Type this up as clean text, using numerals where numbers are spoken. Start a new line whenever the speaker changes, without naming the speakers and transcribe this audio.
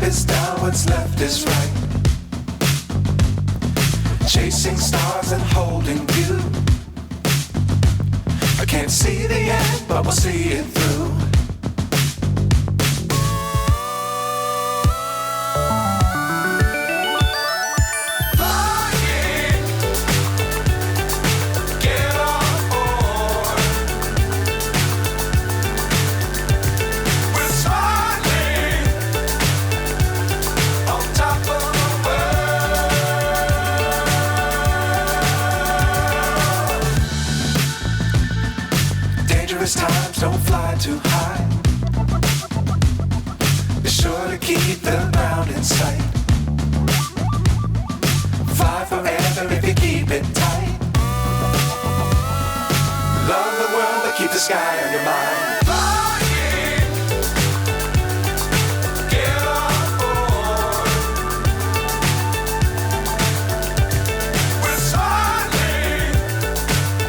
is down, what's left is right. Chasing stars and holding you. I can't see the end, but we'll see it through. Times don't fly too high. Be sure to keep the ground in sight. Fly forever if you keep it tight. Love the world, but keep the sky on your mind.